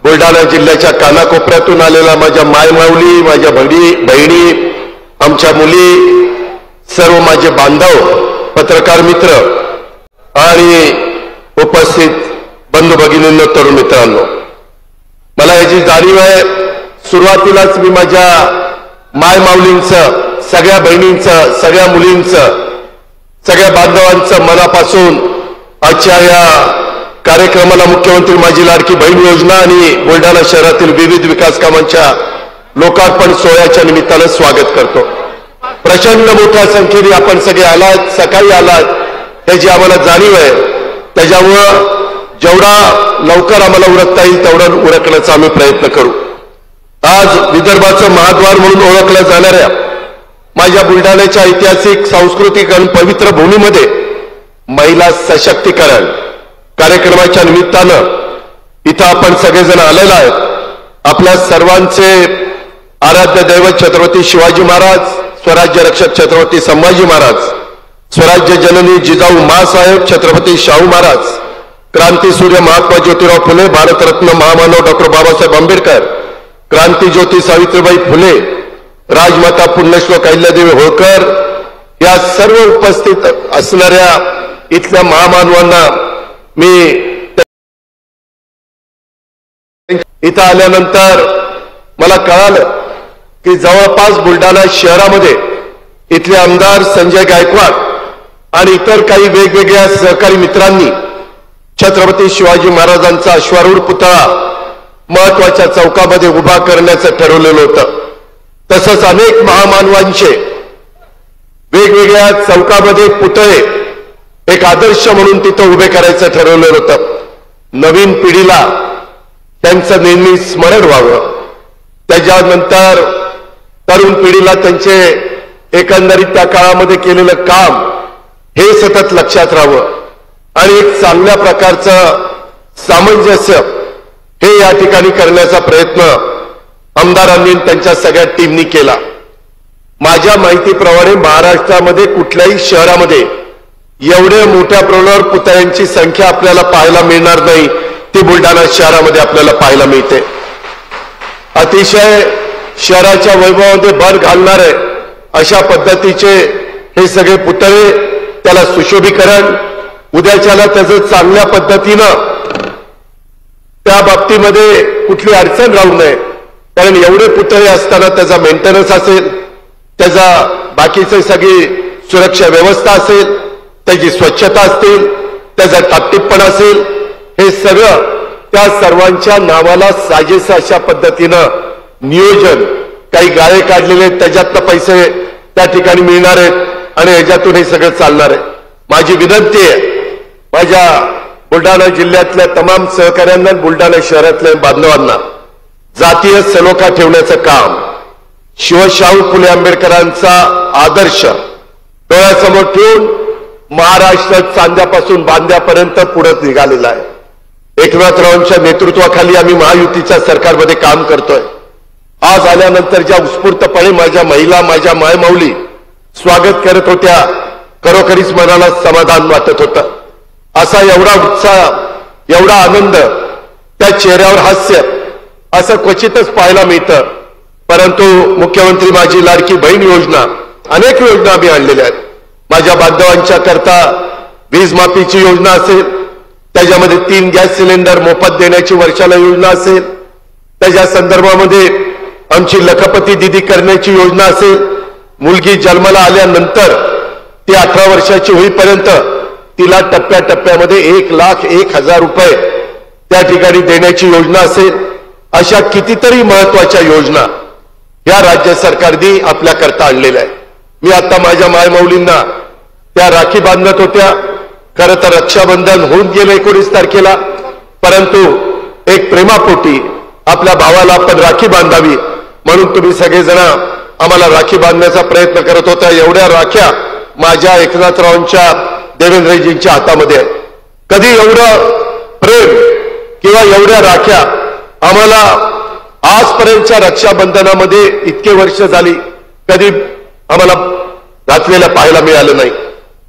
बुलढाणा जिल्ह्याच्या कानाकोपऱ्यातून आलेला माझ्या मायमाऊली, माझ्या बहिणी, आमच्या मुली, सर्व माझे बांधव, पत्रकार मित्र आणि उपस्थित बंधू भगिनींनो, तरुण मित्रांनो, मला याची जाणीव आहे. सुरुवातीलाच मी माझ्या मायमाऊलींचं, सगळ्या बहिणींचं, सगळ्या मुलींचं, सगळ्या बांधवांचं मनापासून आजच्या या कार्यक्रमाला मुख्यमंत्री माझी लाडकी बहीण योजना आणि बुलढाणा शहरातील विविध विकास कामांच्या लोकार्पण सोहळ्याच्या निमित्तानं स्वागत करतो. प्रचंड मोठ्या संख्येने आपण सगळे आलात, सकाळी आलात, त्याची आम्हाला जाणीव आहे. त्याच्यामुळं जेवढा लवकर आम्हाला उरकता येईल तेवढं उरकण्याचा आम्ही प्रयत्न करू. आज विदर्भाचं महाद्वार म्हणून ओळखल्या जाणाऱ्या माझ्या बुलढाण्याच्या ऐतिहासिक, सांस्कृतिक आणि पवित्र भूमीमध्ये महिला सशक्तीकरण कार्यक्रमाच्या निमित्तानं इथं आपण सगळेजण आलेलो आहेत. आपल्या सर्वांचे आराध्य दैवत छत्रपती शिवाजी महाराज, स्वराज्य रक्षक छत्रपती संभाजी महाराज, स्वराज्य जननी जिजाऊ माँसाहेब छत्रपती शाहू महाराज, क्रांतीसूर्य महात्मा ज्योतिराव फुले, भारतरत्न महामानव डॉक्टर बाबासाहेब आंबेडकर, क्रांतीज्योती सावित्रीबाई फुले, राजमाता पुण्यश्लोक अहिल्यादेवी होळकर, या सर्व उपस्थित असणाऱ्या इथल्या महामानवांना मी इथं आल्यानंतर मला कळालं की जवळपास बुलढाणा शहरामध्ये इथले आमदार संजय गायकवाड आणि इतर काही वेगवेगळ्या सहकारी मित्रांनी छत्रपती शिवाजी महाराजांचा अश्वारूढ पुतळा महत्वाच्या चौकामध्ये उभा करण्याचं ठरवलेलं होतं. तसंच अनेक महामानवांचे वेगवेगळ्या चौकामध्ये पुतळे एक आदर्श म्हणून तिथं उभे करायचं ठरवलेलं होतं. नवीन पिढीला त्यांचं नेहमी स्मरण व्हावं, त्याच्यानंतर तरुण पिढीला त्यांचे एकंदरीत त्या काळामध्ये केलेलं काम हे सतत लक्षात राहावं आणि एक चांगल्या प्रकारचं सामंजस्य हे या ठिकाणी करण्याचा प्रयत्न आमदारांनी त्यांच्या सगळ्या टीमनी केला. माझ्या माहितीप्रमाणे महाराष्ट्रामध्ये कुठल्याही शहरामध्ये एवढ्या मोठ्या प्रमाणावर पुतळ्यांची संख्या आपल्याला पाहायला मिळणार नाही, ती बुलढाणा शहरामध्ये आपल्याला पाहायला मिळते. अतिशय शहराच्या वैभवामध्ये भर घालणारे अशा पद्धतीचे हे सगळे पुतळे, त्याला सुशोभीकरण, उद्याच्याला त्याचं चांगल्या पद्धतीनं त्या बाबतीमध्ये कुठली अडचण राहू नये, कारण एवढे पुतळे असताना त्याचा मेंटेनन्स असेल, त्याचा बाकीची सगळी सुरक्षा व्यवस्था असेल, त्याची स्वच्छता असतील, त्याचा टापटीपणा असेल, हे सगळं त्या सर्वांच्या नावाला साजेसं अशा पद्धतीनं नियोजन, काही गाळे काढलेले त्याच्यातनं पैसे त्या ठिकाणी मिळणार आहेत आणि ह्याच्यातून हे सगळं चालणार आहे. माझी विनंती आहे माझ्या बुलढाणा जिल्ह्यातल्या तमाम सहकाऱ्यांना, बुलढाणा शहरातल्या बांधवांना, जातीय सलोखा ठेवण्याचं काम, शिवशाहू फुले आंबेडकरांचा आदर्श डोळ्यासमोर ठेवून महाराष्ट्र चांद्यापासून बांद्यापर्यंत पुढे निघालेला आहे. एकनाथरावांच्या नेतृत्वाखाली आम्ही महायुतीच्या सरकारमध्ये काम करतोय. आज आल्यानंतर ज्या उत्स्फूर्तपणे माझ्या महिला, माझ्या मायमाऊली स्वागत करत होत्या, खरोखरीच मनाला समाधान वाटत होतं. असा एवढा उत्साह, एवढा आनंद, त्या चेहऱ्यावर हास्य असं क्वचितच पाहायला मिळतं. परंतु मुख्यमंत्री माझी लाडकी बहीण योजना, अनेक योजना आम्ही आणलेल्या आहेत. माझ्या बांधवांच्या करता वीज माफीची योजना असेल, त्याच्यामध्ये 3 गॅस सिलेंडर मोफत देण्याची वर्षाला योजना असेल, त्याच्या संदर्भामध्ये आमची लखपती दिदी करण्याची योजना असेल, मुलगी जन्माला आल्यानंतर ती 18 वर्षाची होईपर्यंत तिला टप्प्याटप्प्यामध्ये 1,01,000 रुपये त्या ठिकाणी देण्याची योजना असेल, अशा कितीतरी महत्वाच्या योजना या राज्य सरकारने आपल्याकरता आणलेल्या आहे. मी आता माझ्या मायमाऊलींना त्या राखी बांधत होत्या. खरं तर रक्षाबंधन होऊन गेलं 19 तारखेला, परंतु एक प्रेमापोटी आपल्या भावाला आपण राखी बांधावी म्हणून तुम्ही सगळेजण आम्हाला राखी बांधण्याचा प्रयत्न करत होता. एवढ्या राख्या माझ्या एकनाथरावांच्या, देवेंद्रजींच्या हातामध्ये आहे. कधी एवढं प्रेम किंवा एवढ्या राख्या आम्हाला आजपर्यंतच्या रक्षाबंधनामध्ये इतके वर्ष झाली कधी आम्हाला घातलेल्या पाहायला मिळालं नाही.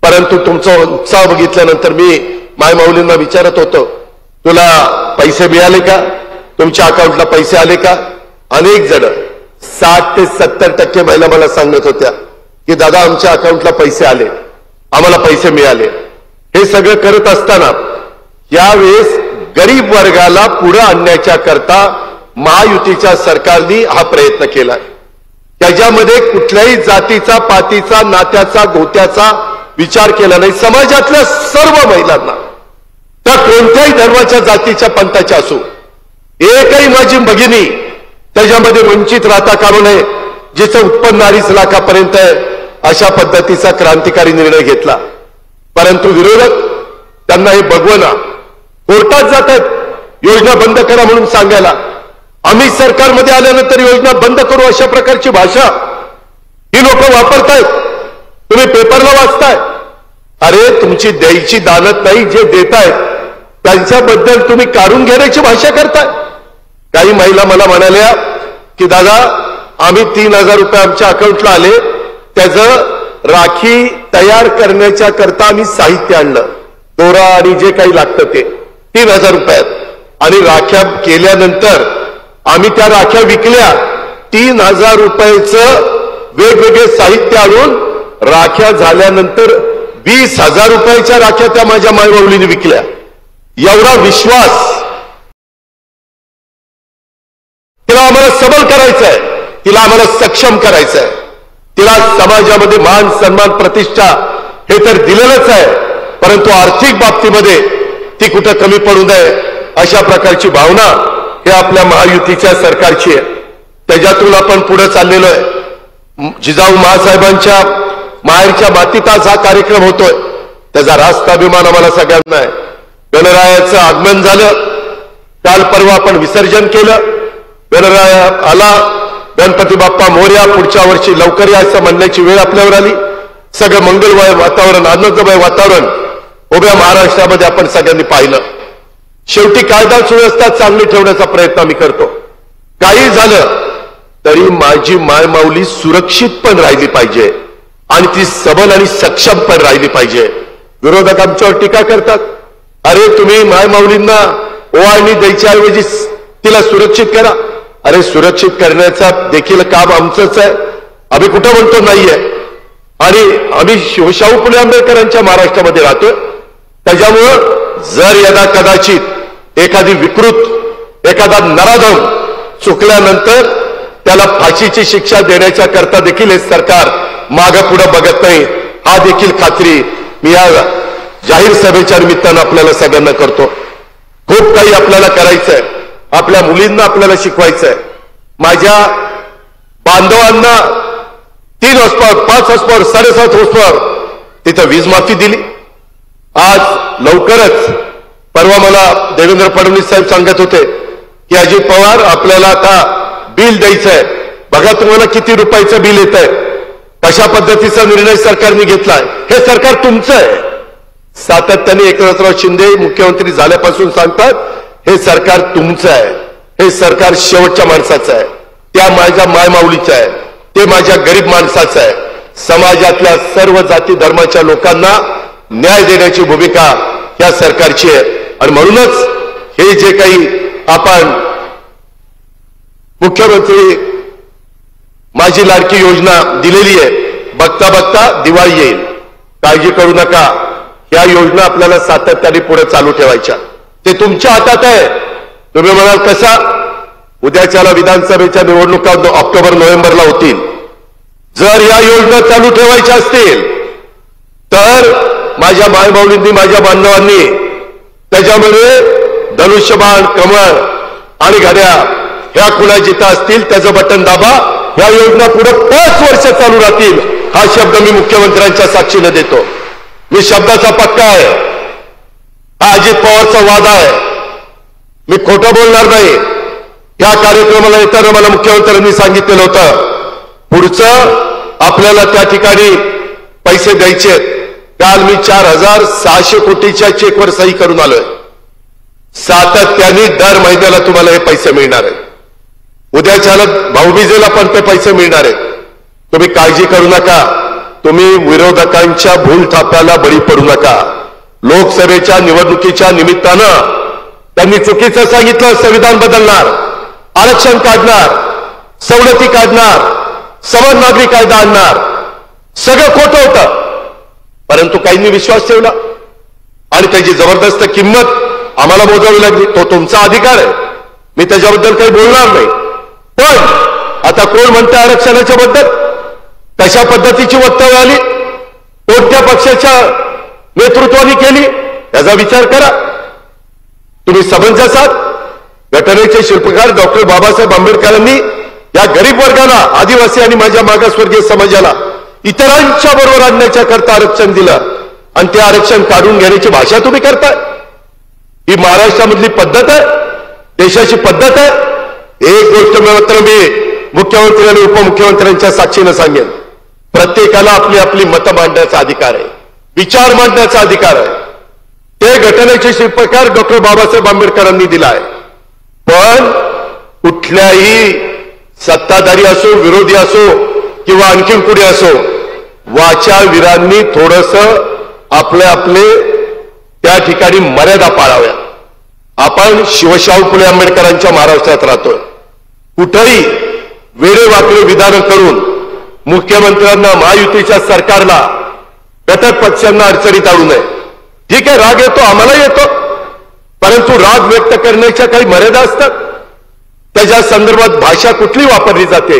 परंतु तुमचा उत्साह बघितल्यानंतर मी मायमाऊलींना विचारत होतो, तुला पैसे मिळाले का? तुमच्या अकाउंटला पैसे आले का? अनेक जण 60 ते 70% महिला मला सांगत होत्या की दादा आमच्या अकाउंटला पैसे आले, आम्हाला पैसे मिळाले. हे सगळं करत असताना यावेळेस गरीब वर्गाला पुढे आणण्याच्या करता महायुतीच्या सरकारने हा प्रयत्न केलाय. त्याच्यामध्ये कुठल्याही जातीचा, पातीचा, नात्याचा, गोत्याचा विचार केला नाही. समाजातल्या सर्व महिलांना, त्या कोणत्याही धर्माच्या, जातीच्या, पंथाच्या असो, एकही माझी भगिनी त्याच्यामध्ये वंचित राहता कामा नये. जिचं उत्पन्न 2.5 लाखापर्यंत आहे अशा पद्धतीचा क्रांतिकारी निर्णय घेतला. परंतु विरोधक त्यांना हे बघवना, कोर्टात जात आहेत योजना बंद करा म्हणून सांगायला. आम्ही सरकारमध्ये आल्यानंतर योजना बंद करू अशा प्रकारची भाषा ही लोक वापरतायत. तुम्ही पेपरला वाचताय. अरे तुमची द्यायची दानत नाही, जे देतायत त्यांच्याबद्दल तुम्ही काढून घेण्याची भाषा करताय. काही महिला मला म्हणाल्या की दादा आम्ही 3,000 रुपये आमच्या अकाउंटला आले, त्याचं राखी तयार करण्याच्या करता आम्ही साहित्य आणलं, दोरा आणि जे काही लागतं ते 3,000 रुपयात, आणि राख्या केल्यानंतर आम्ही त्या राख्या विकल्या. 3,000 रुपयाचं वेगवेगळे साहित्य आणून राख्या झाल्यानंतर 20,000 रुपयाच्या राख्या त्या माझ्या मायबाऊलीने विकल्या. एवढा विश्वास. तिला आम्हाला सबल करायचं आहे, तिला आम्हाला सक्षम करायचं आहे, तिला समाजामध्ये मान सन्मान प्रतिष्ठा हे तर दिलेलंच आहे, परंतु आर्थिक बाबतीमध्ये ती कुठं कमी पडू नये अशा प्रकारची भावना हे आपल्या महायुतीच्या सरकारची आहे. त्याच्यातून आपण पुढे चाललेलो आहे. जिजाऊ महासाहेबांच्या माहेरच्या मातीत आज हा कार्यक्रम होतोय. त्याचा रास्त अभिमान आम्हाला सगळ्यांना आहे. गणरायाचं आगमन झालं, काल परवा आपण विसर्जन केलं. गणराया आला, गणपती बाप्पा मोरया, पुढच्या वर्षी लवकर या असं म्हणण्याची वेळ आपल्यावर आली. सगळं मंगलमय वातावरण, आनंदमय वातावरण उभ्या महाराष्ट्रामध्ये आपण सगळ्यांनी पाहिलं. शेवटी कायदा सुव्यवस्था चांगली ठेवण्याचा प्रयत्न आम्ही करतो. काही झालं तरी माझी मायमाऊली सुरक्षित पण राहिली पाहिजे आणि ती सबल आणि सक्षम पण राहिली पाहिजे. विरोधक आमच्यावर टीका करतात, अरे तुम्ही मायमाऊलींना ओवाळणी द्यायच्या ऐवजी तिला सुरक्षित करा. अरे सुरक्षित करण्याचा देखील काम आमचंच आहे. आम्ही कुठं म्हणतो नाहीये. आणि आम्ही शाहू फुले आंबेडकरांच्या महाराष्ट्रामध्ये राहतो. त्याच्यामुळं जर यदा कदाचित एखादी विकृत, एखादा नराधम चुकल्यानंतर त्याला फाशीची शिक्षा देण्याच्या करता देखील हे सरकार मागं पुढे बघत नाही. हा देखील खात्री मी या जाहीर सभेच्या निमित्तानं आपल्याला सगळ्यांना करतो. खूप काही आपल्याला करायचंय. आपल्या मुलींना आपल्याला शिकवायचंय. माझ्या बांधवांना 3 हॉर्सपॉवर, 5 हॉर्सपॉवर, 7.5 हॉर्सपॉवर तिथं वीज माफी दिली. आज लवकरच परवा मला देवेंद्र फडणवीस साहेब सांगत होते की अजित पवार आपल्याला आता बिल द्यायचंय, बघा तुम्हाला किती रुपयाचं बिल येत आहे. कशा पद्धतीचा निर्णय सरकारने घेतलाय. हे सरकार तुमचं आहे. सातत्याने एकनाथराव शिंदे मुख्यमंत्री झाल्यापासून सांगतात हे सरकार तुमचं आहे. हे सरकार शेवटच्या माणसाचं आहे. त्या माझ्या मायमाऊलीचं आहे. ते माझ्या गरीब माणसाचं आहे. समाजातल्या सर्व जाती धर्माच्या लोकांना न्याय देण्याची भूमिका या सरकारची आहे. आणि म्हणूनच हे जे काही आपण मुख्यमंत्री माझी लाडकी योजना दिलेली आहे, बघता बघता दिवाळी येईल. काळजी करू नका. या योजना आपल्याला सातत्याने पुढे चालू ठेवायच्या. ते तुमच्या हातात आहे. तुम्ही म्हणाल कसा? उद्याच्याला विधानसभेच्या निवडणुका ऑक्टोबर नोव्हेंबरला होतील. जर या योजना चालू ठेवायच्या असतील तर माझ्या मायमाऊलींनी, माझ्या बांधवांनी त्याच्यामध्ये धनुष्यबाण, कमळ आणि घड्या ह्या खुणा जिथं असतील त्याचं बटन दाबा. ह्या योजना पुढे 5 वर्ष चालू राहतील. हा शब्द मी मुख्यमंत्र्यांच्या साक्षीने देतो. मी शब्दाचा पक्का आहे. हा अजित पवारचा वादा आहे. मी खोटं बोलणार नाही. या कार्यक्रमाला येताना मला मुख्यमंत्र्यांनी सांगितलेलं होतं पुढचं आपल्याला त्या ठिकाणी पैसे द्यायचे. काल मी 4,600 कोटीच्या चेकवर सही करून आलोय. सातत्याने दर महिन्याला तुम्हाला हे पैसे मिळणार आहेत. उद्याच्याला भाऊबीजेला पण ते पैसे मिळणार आहेत. तुम्ही काळजी करू नका. तुम्ही विरोधकांच्या भूल थाप्याला बळी पडू नका. लोकसभेच्या निवडणुकीच्या निमित्तानं त्यांनी चुकीचं सांगितलं, संविधान बदलणार, आरक्षण काढणार, सवलती काढणार, समान नागरी कायदा आणणार, सगळं खोटं होतं. परंतु काहींनी विश्वास ठेवला आणि त्याची जबरदस्त किंमत आम्हाला मोजावी लागली. तो तुमचा अधिकार आहे, मी त्याच्याबद्दल काही बोलणार नाही. पण आता कोण म्हणतं आरक्षणाच्या बद्दल, कशा पद्धतीची वक्तव्य आली, कोणत्या पक्षाच्या नेतृत्वाने केली, याचा विचार करा. तुम्ही समंजस आहात. घटनेचे शिल्पकार डॉक्टर बाबासाहेब आंबेडकरांनी या गरीब वर्गाला, आदिवासी आणि माझ्या मागासवर्गीय समाजाला इतरांच्या बरोबर आणण्याच्या करता आरक्षण दिलं आणि ते आरक्षण काढून घेण्याची भाषा तुम्ही करताय. ही महाराष्ट्रामधली पद्धत आहे, देशाची पद्धत आहे. एक गोष्ट मात्र मी मुख्यमंत्री आणि उपमुख्यमंत्र्यांच्या साक्षीनं सांगेन, प्रत्येकाला आपली आपली मतं मांडण्याचा अधिकार आहे, विचार मांडण्याचा अधिकार आहे. ते घटनेचे शिल्पकार डॉक्टर बाबासाहेब आंबेडकरांनी दिला आहे. पण कुठल्याही सत्ताधारी असो, विरोधी असो किंवा आणखीन कुणी असो, वाचावीरांनी थोडंसं आपले त्या ठिकाणी मर्यादा पाळाव्या. आपण शिवशाहू फुले आंबेडकरांच्या महाराष्ट्रात राहतोय. कुठेही वेडेवाकडे विधानं करून मुख्यमंत्र्यांना, महायुतीच्या सरकारला, घटक पक्षांना अडचणीत आणू नये. ठीक आहे, राग येतो, आम्हाला येतो, परंतु राग व्यक्त करण्याच्या काही मर्यादा असतात. त्याच्या संदर्भात भाषा कुठली वापरली जाते,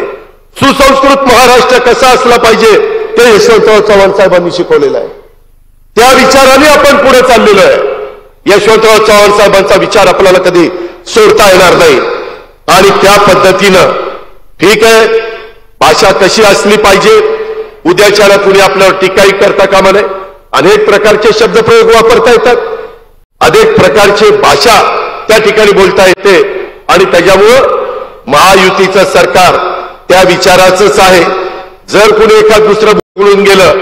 सुसंस्कृत महाराष्ट्र कसा असला पाहिजे ते यशवंतराव चव्हाण साहेबांनी शिकवलेलं आहे. त्या विचाराने आपण पुढे चाललेलो आहे. यशवंतराव चव्हाण साहेबांचा विचार आपल्याला कधी सोडता येणार नाही. आणि त्या पद्धतीनं ठीक आहे, भाषा कशी असली पाहिजे, उद्याच्याला कुणी आपल्यावर टीकाही करता कामा नये. अनेक प्रकारचे शब्दप्रयोग वापरता येतात, अनेक प्रकारचे भाषा त्या ठिकाणी बोलता येते आणि त्याच्यामुळं महायुतीचं सरकार त्या विचाराचंच आहे. जर कुणी एखाद दुसरं बोलून गेलं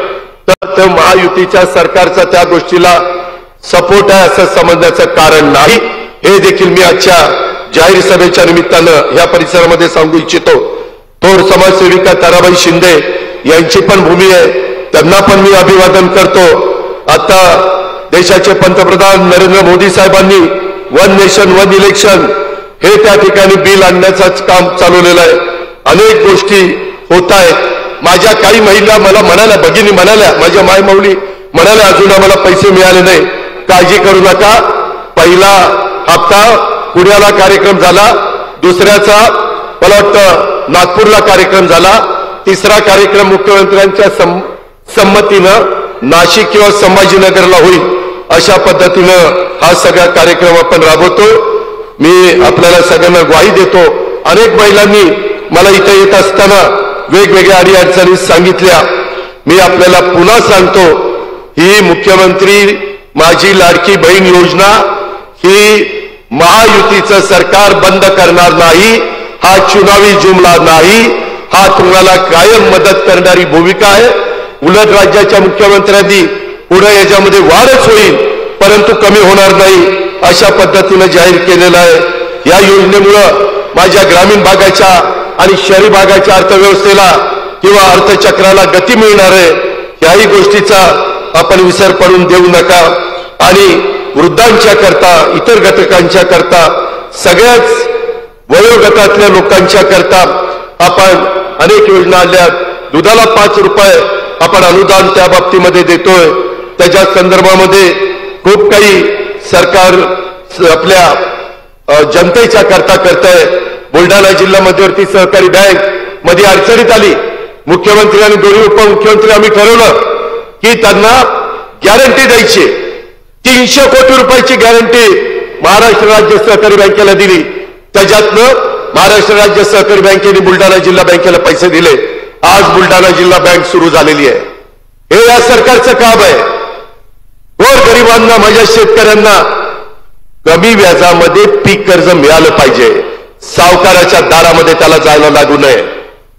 तर महायुतीच्या सरकारचा त्या गोष्टीला सपोर्ट आहे असं समजण्याचं कारण नाही. हे देखील मी आजच्या जाहीर सभेच्या निमित्तानं या परिसरामध्ये सांगू इच्छितो. थोर समाजसेविका ताराबाई शिंदे यांची पण भूमी आहे, त्यांना पण मी अभिवादन करतो. आता देशाचे पंतप्रधान नरेंद्र मोदी साहेबांनी वन नेशन वन इलेक्शन हे त्या ठिकाणी बिल आणण्याचं काम चालवलेलं आहे. अनेक गोष्टी होत आहेत. माझ्या काही महिला मला म्हणाल्या, भगिनी म्हणाल्या, माझ्या मायमाऊली म्हणाल्या, अजून आम्हाला पैसे मिळाले नाही. काळजी करू नका, पहिला हप्ता पुण्याला कार्यक्रम झाला, दुसऱ्याचा मला वाटतं नागपूरला कार्यक्रम झाला, तिसरा कार्यक्रम मुख्यमंत्र्यांच्या संमतीनं नाशिक किंवा संभाजीनगरला होईल. अशा पद्धतीनं हा सगळा कार्यक्रम आपण राबवतो. मी आपल्याला सगळ्यांना ग्वाही देतो. अनेक महिलांनी मला इथे येत असताना वेगवेगळ्या अडीअडचणी सांगितल्या. मी आपल्याला पुन्हा सांगतो, ही मुख्यमंत्री माझी लाडकी बहीण योजना ही महायुतीचं सरकार बंद करणार नाही. हा चुनावी जुमला नाही, हा तुम्हाला कायम मदत करणारी भूमिका आहे. उलट राज्याच्या मुख्यमंत्र्यांनी पुढे याच्यामध्ये वाढच होईल परंतु कमी होणार नाही अशा पद्धतीने जाहीर केलेलं आहे. या योजनेमुळे माझ्या ग्रामीण भागाच्या आणि शहरी भागाच्या अर्थव्यवस्थेला किंवा अर्थचक्राला गती मिळणार आहे. याही गोष्टीचा आपण विसर पडून देऊ नका. आणि वृद्धांच्या करता, इतर घटकांच्या करता, सगळ्याच वयोगटातल्या लोकांच्या करता आपण अनेक योजना आणल्या. दुधाला 5 रुपये आपण अनुदान त्या बाबतीमध्ये देतोय. त्याच्या संदर्भामध्ये खूप काही सरकार आपल्या जनतेच्या करता करतंय. बुलढाणा जिल्हा मध्यवर्ती सहकारी बँक मध्ये अडचणीत आली. मुख्यमंत्री आणि दोन्ही उपमुख्यमंत्री आम्ही ठरवलं की त्यांना गॅरंटी द्यायची. 300 कोटी रुपयाची गॅरंटी महाराष्ट्र राज्य सहकारी बँकेला दिली. त्याच्यातनं महाराष्ट्र राज्य सहकारी बँकेने बुलढाणा जिल्हा बँकेला पैसे दिले. आज बुलढाणा जिल्हा बँक सुरू झालेली आहे. हे या सरकारचं काम आहे. गोरगरिबांना, माझ्या शेतकऱ्यांना कमी व्याजामध्ये पीक कर्ज मिळालं पाहिजे. सावकाराच्या दारामध्ये त्याला जायला लागू नये.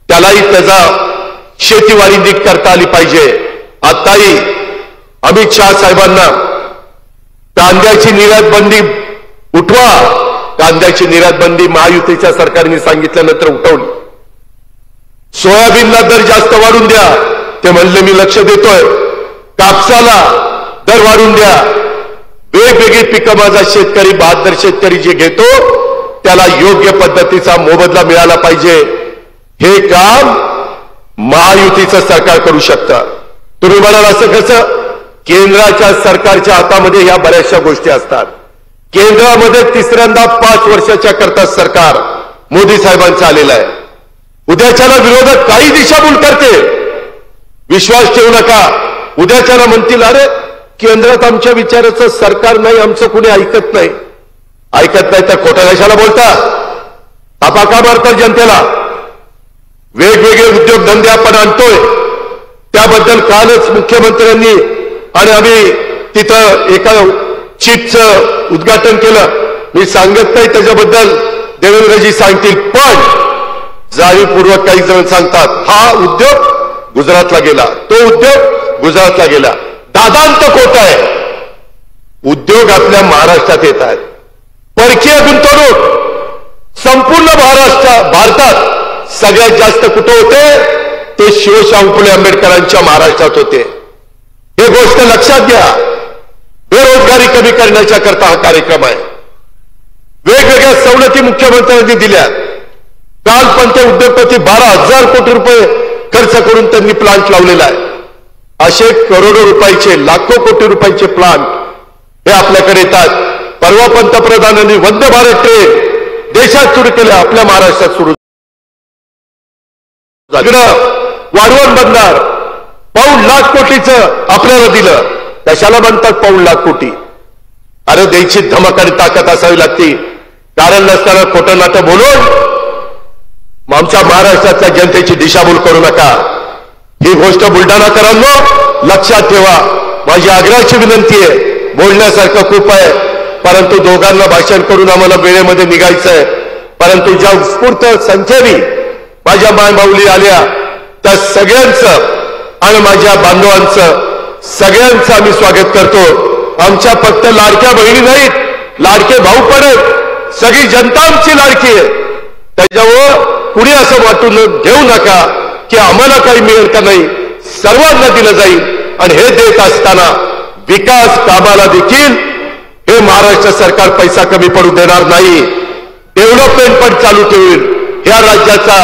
त्यालाही त्याचा शेतीवाडी नीट करता आली पाहिजे. आताही अमित शहा साहेबांना कांद्याची निर्यात बंदी उठवा. कांद्याची निर्यात बंदी महायुतीच्या सरकारने सांगितल्यानंतर उठवली. सोयाबीनला दर जास्त वाढून द्या, ते म्हणले मी लक्ष देतोय. कापसाला दर वाढून द्या. वेगवेगळी पिकं माझा शेतकरी, बहादर शेतकरी जे घेतो त्याला योग्य पद्धतीचा मोबदला मिळाला पाहिजे. हे काम महायुतीचं सरकार करू शकतं. तुम्ही म्हणाल असं कसं? केंद्राच्या सरकारच्या हातामध्ये ह्या बऱ्याचशा गोष्टी असतात. केंद्रामध्ये तिसऱ्यांदा 5 वर्षाच्या करता सरकार मोदी साहेबांचं आलेलं आहे. उद्याच्याला विरोधक काही दिशाभूल करते, विश्वास ठेवू नका. उद्याच्याला म्हणतील अरे केंद्रात आमच्या विचाराचं सरकार नाही, आमचं कुणी ऐकत नाही. ऐकत नाही तर खोटं कशाला बोलता? तापा का मारतात जनतेला? वेगवेगळे उद्योगधंदे आपण आणतोय, त्याबद्दल कालच मुख्यमंत्र्यांनी आणि आम्ही तिथं एका चिपचं उद्घाटन केलं. मी सांगत नाही त्याच्याबद्दल, देवेंद्रजी सांगतील. पण जाणीवपूर्वक काही जण सांगतात हा उद्योग गुजरातला गेला, तो उद्योग गुजरातला गेला. दादांत खोट आहे. उद्योग आपल्या महाराष्ट्रात येत आहेत. परकीय गुंतवणूक संपूर्ण भारतात सगळ्यात जास्त कुठे होते? ते शिवशाहू फुले आंबेडकरांच्या महाराष्ट्रात होते. हे गोष्ट लक्षात घ्या. बेरोजगारी कमी करण्याच्या करता हा कार्यक्रम आहे. वेगवेगळ्या सवलती मुख्यमंत्र्यांनी दिल्या. काल पण ते उद्योगपती 12,000 कोटी रुपये खर्च करून त्यांनी प्लांट लावलेला आहे. असे करोडो रुपयाचे, लाखो कोटी रुपयाचे प्लांट हे आपल्याकडे येतात. परवा पंतप्रधानांनी वंदे भारत ट्रेन देशात सुरू केल्या, आपल्या महाराष्ट्रात सुरू वाढवण बंदर ₹1,00,000 कोटीचं आपल्याला दिलं. कशाला म्हणतात ₹1,00,000 कोटी? अरे द्यायची धमक आणि ताकद असावी लागते. कारण नसताना खोटं नाटं बोलून आमच्या महाराष्ट्रातल्या जनतेची दिशाभूल करू नका. ही गोष्ट बुलढाणाकरांनो लक्षात ठेवा. माझी आग्रहाची विनंती आहे. बोलण्यासारखं खूप आहे, परंतु दोघांना भाषण करून आम्हाला वेळेमध्ये निघायचंय. परंतु ज्या उत्स्फूर्त संख्येने माझ्या मायमाऊली आल्या त्या सगळ्यांचं आणि माझ्या बांधवांचं सगळ्यांचं आम्ही स्वागत करतो. आमच्या फक्त लाडक्या बहिणी नाहीत, लाडके भाऊ पण आहेत. सगळी जनता आमची लाडकी आहे. त्याच्यावर कुणी असं वाटून घेऊ नका की आम्हाला काही मिळेल का नाही. सर्वांना दिलं जाईल आणि हे देत असताना विकास कामाला देखील हे महाराष्ट्र सरकार पैसा कमी पडू देणार नाही. डेव्हलपमेंट पण चालू ठेवेल. या राज्याचा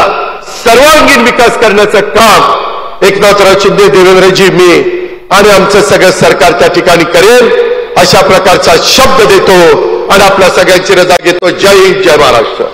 सर्वांगीण विकास करण्याचं काम एकनाथराव शिंदे, देवेंद्रजी, मी आणि आमचं सगळं सरकार त्या ठिकाणी करेल अशा प्रकारचा शब्द देतो आणि आपल्या सगळ्यांची रजा घेतो. जय हिंद, जय महाराष्ट्र.